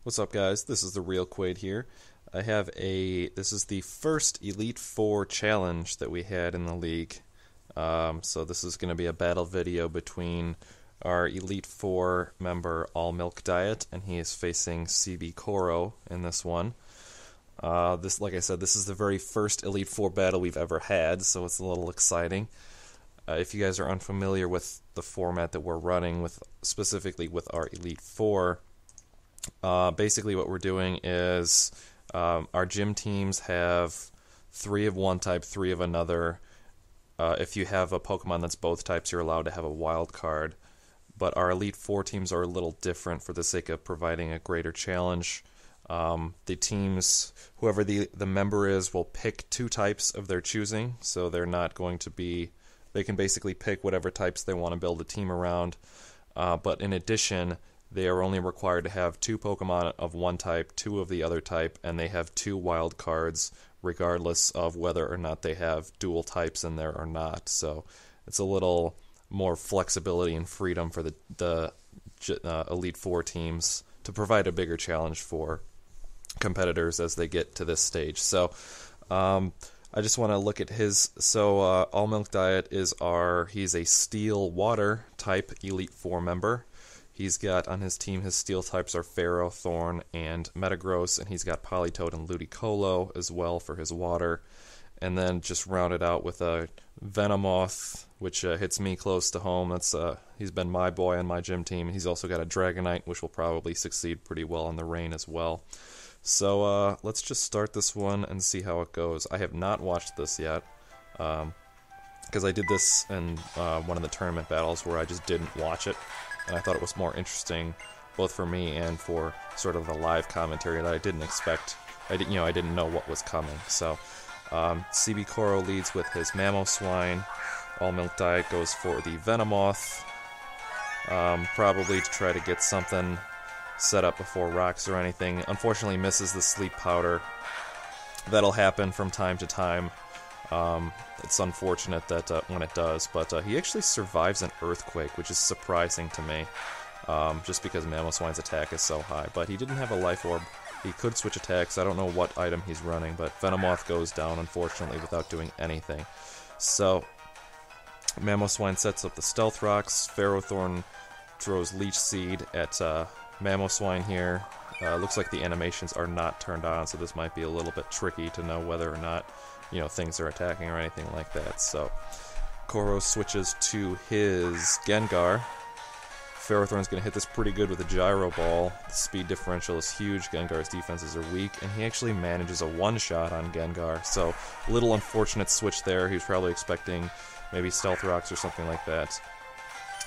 What's up, guys? This is the Real Quaid here. This is the first Elite Four challenge that we had in the league. So this is going to be a battle video between our Elite Four member All Milk Diet, and he is facing cbcoro in this one. Like I said, this is the very first Elite Four battle we've ever had, so it's a little exciting. If you guys are unfamiliar with the format that we're running, specifically with our Elite Four, basically what we're doing is our gym teams have 3 of one type, 3 of another. If you have a Pokemon that's both types, you're allowed to have a wild card. But our Elite Four teams are a little different for the sake of providing a greater challenge. The teams, whoever the member is, will pick 2 types of their choosing, so they're not going to be... They can basically pick whatever types they want to build a team around. But in addition, they are only required to have 2 Pokemon of one type, 2 of the other type, and they have 2 wild cards, regardless of whether or not they have dual types in there or not. So it's a little more flexibility and freedom for the Elite Four teams to provide a bigger challenge for competitors as they get to this stage. So I just want to look at his. So All Milk Diet he's a Steel Water type Elite Four member. He's got on his team, his steel types are Pharaoh, Thorn, and Metagross, and he's got Politoed and Ludicolo as well for his water. And then just rounded out with a Venomoth, which hits me close to home. He's been my boy on my gym team. He's also got a Dragonite, which will probably succeed pretty well in the rain as well. So let's just start this one and see how it goes. I have not watched this yet, because I did this in one of the tournament battles where I just didn't watch it. And I thought it was more interesting, both for me and for sort of the live commentary that I didn't expect. I didn't know what was coming. So, cbcoro leads with his Mamoswine. All Milk Diet goes for the Venomoth, probably to try to get something set up before rocks or anything. Unfortunately, misses the Sleep Powder. That'll happen from time to time. It's unfortunate that when it does, but he actually survives an Earthquake, which is surprising to me, just because Mamoswine's attack is so high. But he didn't have a Life Orb. He could switch attacks. I don't know what item he's running, but Venomoth goes down, unfortunately, without doing anything. So, Mamoswine sets up the Stealth Rocks. Ferrothorn throws Leech Seed at Mamoswine here. Looks like the animations are not turned on, so this might be a little bit tricky to know whether or not things are attacking or anything like that. So Koro switches to his Gengar. Ferrothorn's going to hit this pretty good with a Gyro Ball. The speed differential is huge. Gengar's defenses are weak, and he actually manages a one-shot on Gengar. So a little unfortunate switch there. He was probably expecting maybe Stealth Rocks or something like that.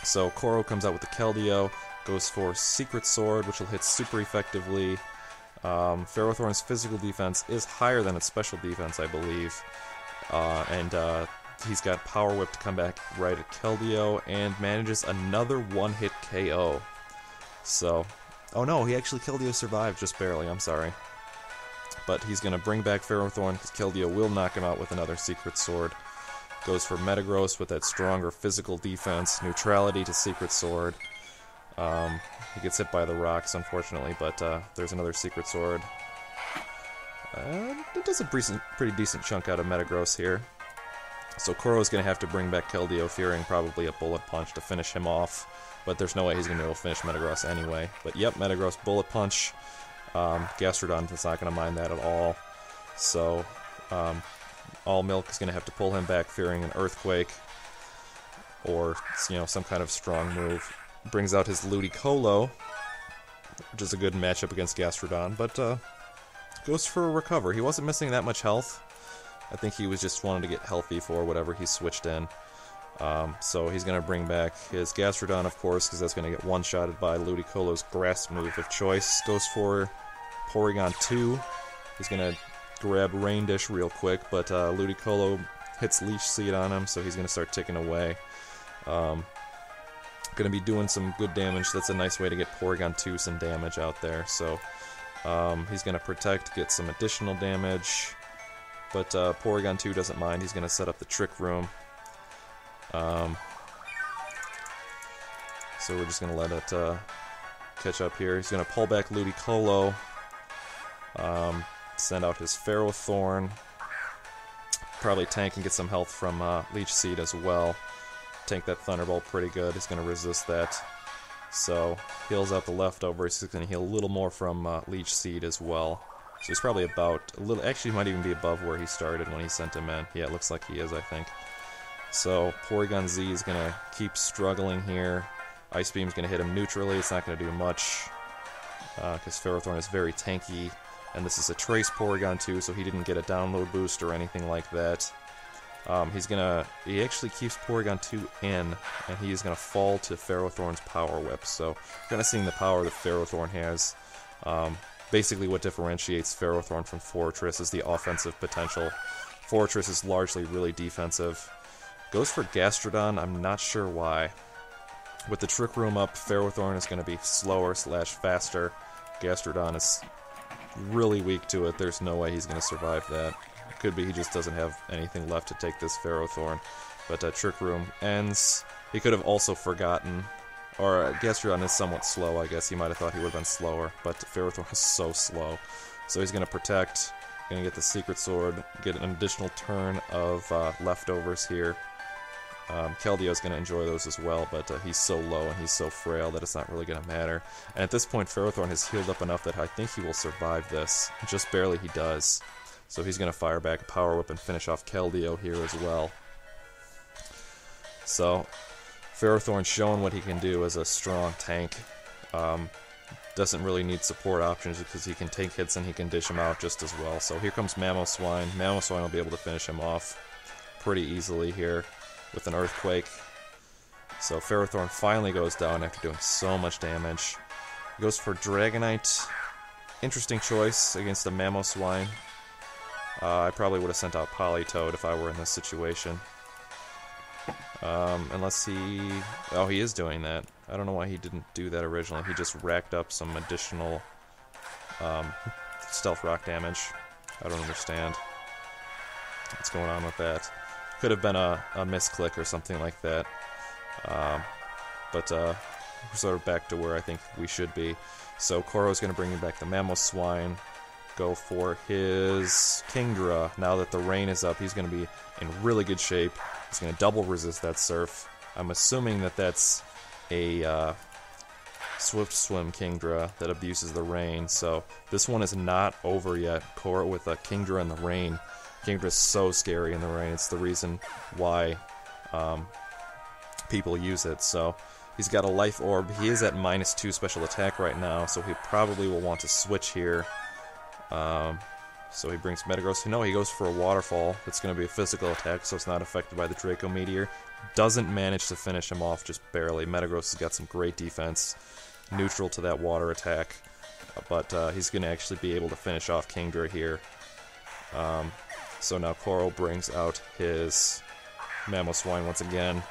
So Koro comes out with the Keldeo, goes for Secret Sword, which will hit super effectively. Ferrothorn's physical defense is higher than its special defense, I believe. And he's got Power Whip to come back right at Keldeo, and manages another one-hit KO. So, oh no, he actually, Keldeo survived just barely, I'm sorry. But he's going to bring back Ferrothorn, because Keldeo will knock him out with another Secret Sword. Goes for Metagross with that stronger physical defense, neutrality to Secret Sword. He gets hit by the rocks, unfortunately, but there's another Secret Sword. It does a pretty decent chunk out of Metagross here. So Koro's going to have to bring back Keldeo, fearing probably a Bullet Punch to finish him off. But there's no way he's going to be able to finish Metagross anyway. But yep, Metagross Bullet Punch. Gastrodon is not going to mind that at all. So All Milk is going to have to pull him back, fearing an Earthquake. Or, some kind of strong move. Brings out his Ludicolo, which is a good matchup against Gastrodon, but goes for a Recover. He wasn't missing that much health. I think he was just wanting to get healthy for whatever he switched in. So he's going to bring back his Gastrodon, of course, because that's going to get one-shotted by Ludicolo's Grass move of choice. Goes for Porygon 2. He's going to grab Rain Dish real quick, but Ludicolo hits Leech Seed on him, so he's going to start ticking away. Going to be doing some good damage. That's a nice way to get Porygon 2 some damage out there. So he's going to protect, get some additional damage. But Porygon 2 doesn't mind. He's going to set up the Trick Room. So we're just going to let it catch up here. He's going to pull back Ludicolo, send out his Ferrothorn, probably tank and get some health from Leech Seed as well. Tank that Thunderbolt pretty good. He's going to resist that. So, heals out the leftovers. He's going to heal a little more from Leech Seed as well. So he's probably about a little, actually he might even be above where he started when he sent him in. Yeah, it looks like he is, I think. So Porygon Z is going to keep struggling here. Ice Beam's going to hit him neutrally. It's not going to do much because Ferrothorn is very tanky. And this is a Trace Porygon too, so he didn't get a download boost or anything like that. He actually keeps Porygon 2 in, and he is going to fall to Ferrothorn's Power Whip. So kind of seeing the power that Ferrothorn has. Basically what differentiates Ferrothorn from Fortress is the offensive potential. Fortress is largely really defensive. Goes for Gastrodon, I'm not sure why. With the Trick Room up, Ferrothorn is going to be slower / faster. Gastrodon is really weak to it. There's no way he's going to survive that. Could be he just doesn't have anything left to take this Ferrothorn. But Trick Room ends. He could have also forgotten. Or Gastrodon is somewhat slow, I guess. He might have thought he would have been slower, but Ferrothorn is so slow. So he's going to protect, going to get the Secret Sword, get an additional turn of leftovers here. Keldeo is going to enjoy those as well, but he's so low and he's so frail that it's not really going to matter. And at this point, Ferrothorn has healed up enough that I think he will survive this. Just barely he does. So he's going to fire back a Power Whip and finish off Keldeo here as well. So Ferrothorn showing what he can do as a strong tank. Doesn't really need support options because he can take hits and he can dish them out just as well. So here comes Mamoswine. Mamoswine will be able to finish him off pretty easily here with an Earthquake. So Ferrothorn finally goes down after doing so much damage. He goes for Dragonite. Interesting choice against a Mamoswine. I probably would have sent out Politoed if I were in this situation. Unless he... Oh, he is doing that. I don't know why he didn't do that originally. He just racked up some additional Stealth Rock damage. I don't understand what's going on with that. Could have been a misclick or something like that. But we're sort of back to where I think we should be. So Coro's going to bring back the Mamoswine. Go for his Kingdra. Now that the rain is up, he's going to be in really good shape. He's going to double resist that Surf. I'm assuming that that's a Swift Swim Kingdra that abuses the rain. So this one is not over yet. Coro with a Kingdra in the rain. Kingdra is so scary in the rain. It's the reason why people use it. So he's got a Life Orb. He is at -2 special attack right now, so he probably will want to switch here. So he brings Metagross. No, he goes for a Waterfall. It's going to be a physical attack, so it's not affected by the Draco Meteor. Doesn't manage to finish him off, just barely. Metagross has got some great defense, neutral to that water attack, but he's going to actually be able to finish off Kingdra here. So now Coro brings out his Mamoswine once again.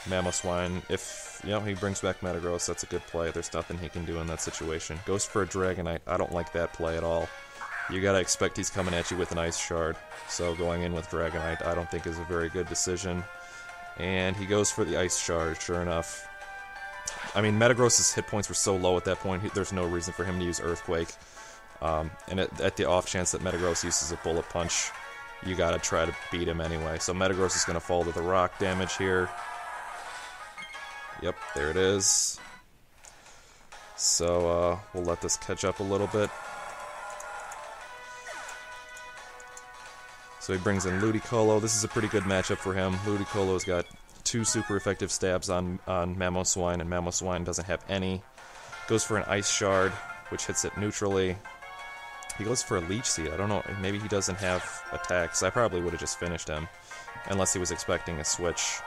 Mamoswine, if he brings back Metagross, that's a good play. There's nothing he can do in that situation. Goes for a Dragonite. I don't like that play at all. You gotta expect he's coming at you with an Ice Shard. So going in with Dragonite I don't think is a very good decision. And he goes for the Ice Shard, sure enough. I mean, Metagross's hit points were so low at that point, there's no reason for him to use Earthquake. And at the off chance that Metagross uses a Bullet Punch, you gotta try to beat him anyway. So Metagross is gonna fall to the rock damage here. Yep, there it is. So we'll let this catch up a little bit. So he brings in Ludicolo. This is a pretty good matchup for him. Ludicolo's got 2 super effective stabs on Mamoswine, and Mamoswine doesn't have any. Goes for an Ice Shard, which hits it neutrally. He goes for a Leech Seed. I don't know, maybe he doesn't have attacks. I probably would have just finished him, unless he was expecting a switch,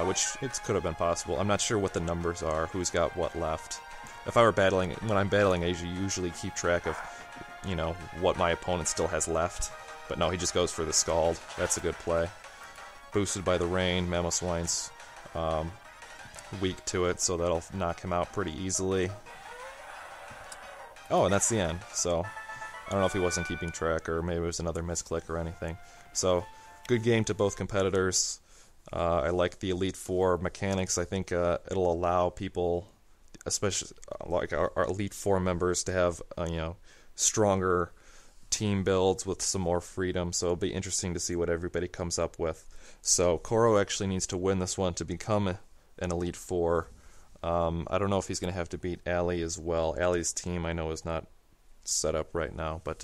which it could have been possible. I'm not sure what the numbers are, who's got what left. If I were battling, when I'm battling, I usually keep track of, what my opponent still has left. But no, he just goes for the Scald. That's a good play. Boosted by the rain. Mamoswine's weak to it, so that'll knock him out pretty easily. Oh, and that's the end. So I don't know if he wasn't keeping track, or maybe it was another misclick or anything. So good game to both competitors. I like the Elite Four mechanics. I think it'll allow people especially like our Elite Four members, to have stronger team builds with some more freedom. So it'll be interesting to see what everybody comes up with. So Coro actually needs to win this one to become an Elite Four. I don't know if he's going to have to beat Ali as well. Ali's team I know is not set up right now, but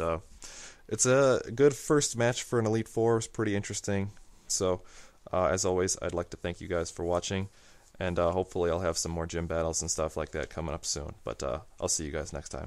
it's a good first match for an Elite Four. It's pretty interesting. So as always, I'd like to thank you guys for watching, and hopefully I'll have some more gym battles and stuff like that coming up soon. But I'll see you guys next time.